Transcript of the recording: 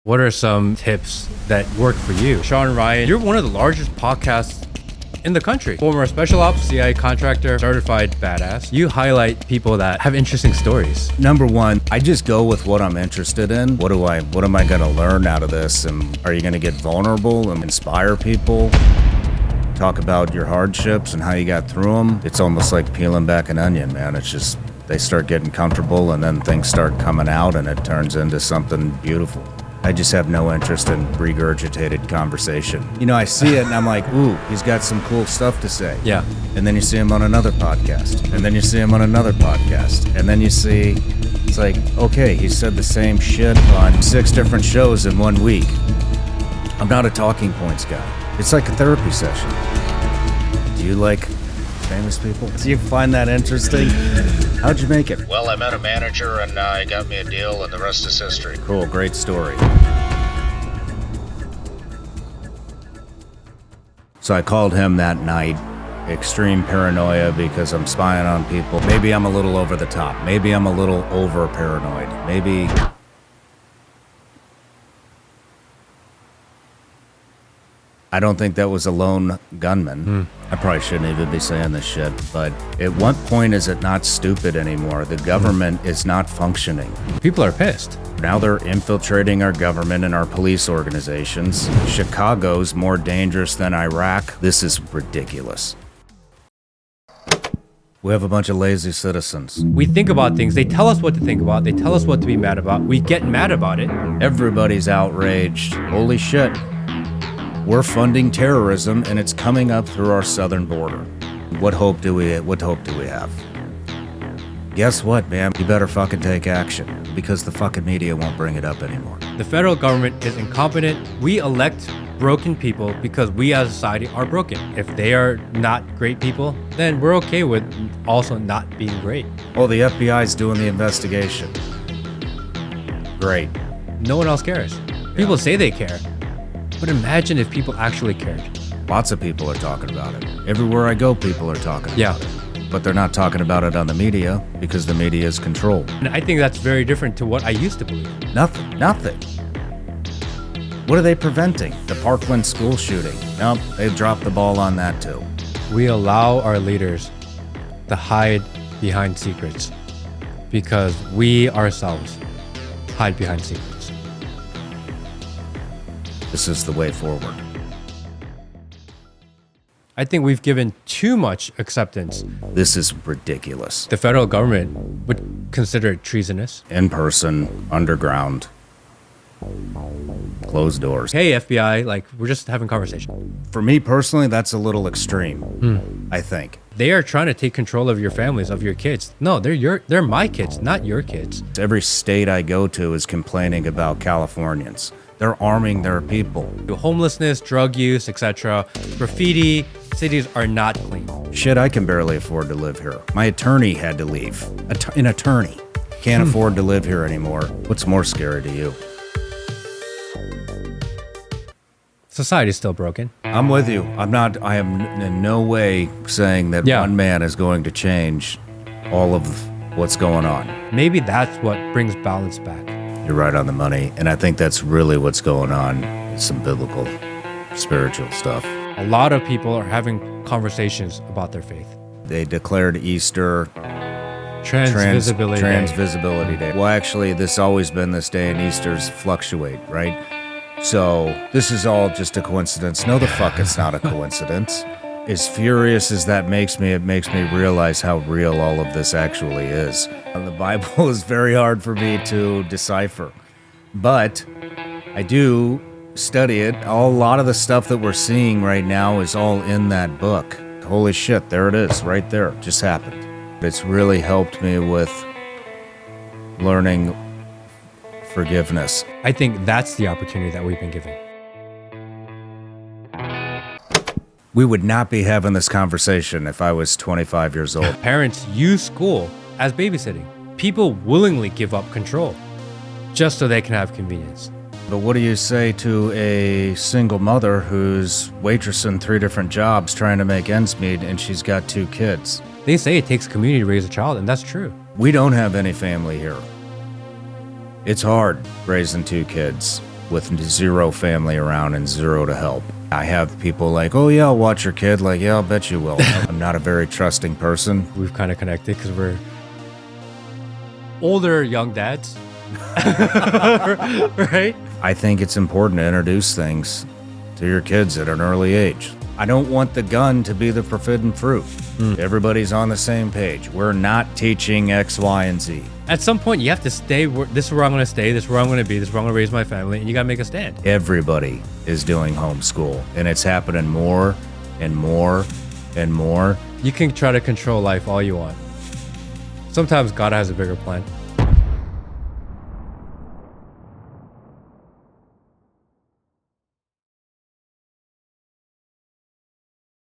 What are some tips that work for you? Shawn Ryan, you're one of the largest podcasts in the country. Former special ops, CIA Contractor, certified badass. You highlight people that have interesting stories. Number one, I just go with what I'm interested in. What am I gonna learn out of this? And are you gonna get vulnerable and inspire people? Talk about your hardships and how you got through them. It's almost like peeling back an onion, man. It's just, they start getting comfortable and then things start coming out and it turns into something beautiful. I just have no interest in regurgitated conversation. You know, I see it and I'm like, ooh, he's got some cool stuff to say. Yeah. And then you see him on another podcast. And then you see him on another podcast. And then you see, it's like, okay, he said the same shit on 6 different shows in 1 week. I'm not a talking points guy. It's like a therapy session. Do you like famous people? Do you find that interesting? How'd you make it? Well, I met a manager and he got me a deal and the rest is history. Cool, great story. So I called him that night. Extreme paranoia because I'm spying on people. Maybe I'm a little over the top. Maybe I'm a little over paranoid. Maybe... I don't think that was a lone gunman. I probably shouldn't even be saying this shit, but at what point is it not stupid anymore? The government is not functioning. People are pissed. Now they're infiltrating our government and our police organizations. Chicago's more dangerous than Iraq. This is ridiculous. We have a bunch of lazy citizens. We think about things. They tell us what to think about. They tell us what to be mad about. We get mad about it. Everybody's outraged. Holy shit. We're funding terrorism and it's coming up through our southern border. What hope do we have? Guess what, man? You better fucking take action because the fucking media won't bring it up anymore. The federal government is incompetent. We elect broken people because we as a society are broken. If they are not great people, then we're okay with also not being great. Oh, the FBI's doing the investigation. Great. No one else cares. People say they care. But imagine if people actually cared. Lots of people are talking about it. Everywhere I go, people are talking about it. But they're not talking about it on the media because the media is controlled. And I think that's very different to what I used to believe. Nothing. What are they preventing? The Parkland school shooting. Nope, they've dropped the ball on that too. We allow our leaders to hide behind secrets because we ourselves hide behind secrets. This is the way forward. I think we've given too much acceptance. This is ridiculous. The federal government would consider it treasonous. In person, underground, closed doors. Hey, FBI, like, we're just having a conversation. For me personally, that's a little extreme, I think. They are trying to take control of your families, of your kids. No, they're my kids, not your kids. Every state I go to is complaining about Californians. They're arming their people. Homelessness, drug use, etc. Graffiti, cities are not clean. Shit, I can barely afford to live here. My attorney had to leave. An attorney can't afford to live here anymore. What's more scary to you? Society's still broken. I'm with you. I am in no way saying that one man is going to change all of what's going on. Maybe that's what brings balance back. You're right on the money, and I think that's really what's going on. It's some biblical, spiritual stuff. A lot of people are having conversations about their faith. They declared Easter Transvisibility Day. Well, actually, this always been this day, and Easters fluctuate, right? So this is all just a coincidence. No, the fuck, it's not a coincidence. As furious as that makes me, it makes me realize how real all of this actually is. The Bible is very hard for me to decipher, but I do study it. A lot of the stuff that we're seeing right now is all in that book. Holy shit, there it is, right there. It just happened. It's really helped me with learning forgiveness. I think that's the opportunity that we've been given. We would not be having this conversation if I was 25 years old. Parents use school as babysitting. People willingly give up control just so they can have convenience. But what do you say to a single mother who's waitressing 3 different jobs trying to make ends meet and she's got 2 kids? They say it takes community to raise a child, and that's true. We don't have any family here. It's hard raising 2 kids with zero family around and zero to help. I have people like, oh yeah, I'll watch your kid. Like, yeah, I'll bet you will. I'm not a very trusting person. We've kind of connected because we're older young dads. Right? I think it's important to introduce things to your kids at an early age. I don't want the gun to be the forbidden fruit. Everybody's on the same page. We're not teaching X, Y, and Z. At some point, you have to stay. This is where I'm going to stay. This is where I'm going to be. This is where I'm going to raise my family. And you got to make a stand. Everybody is doing homeschool, and it's happening more and more and more. You can try to control life all you want. Sometimes God has a bigger plan.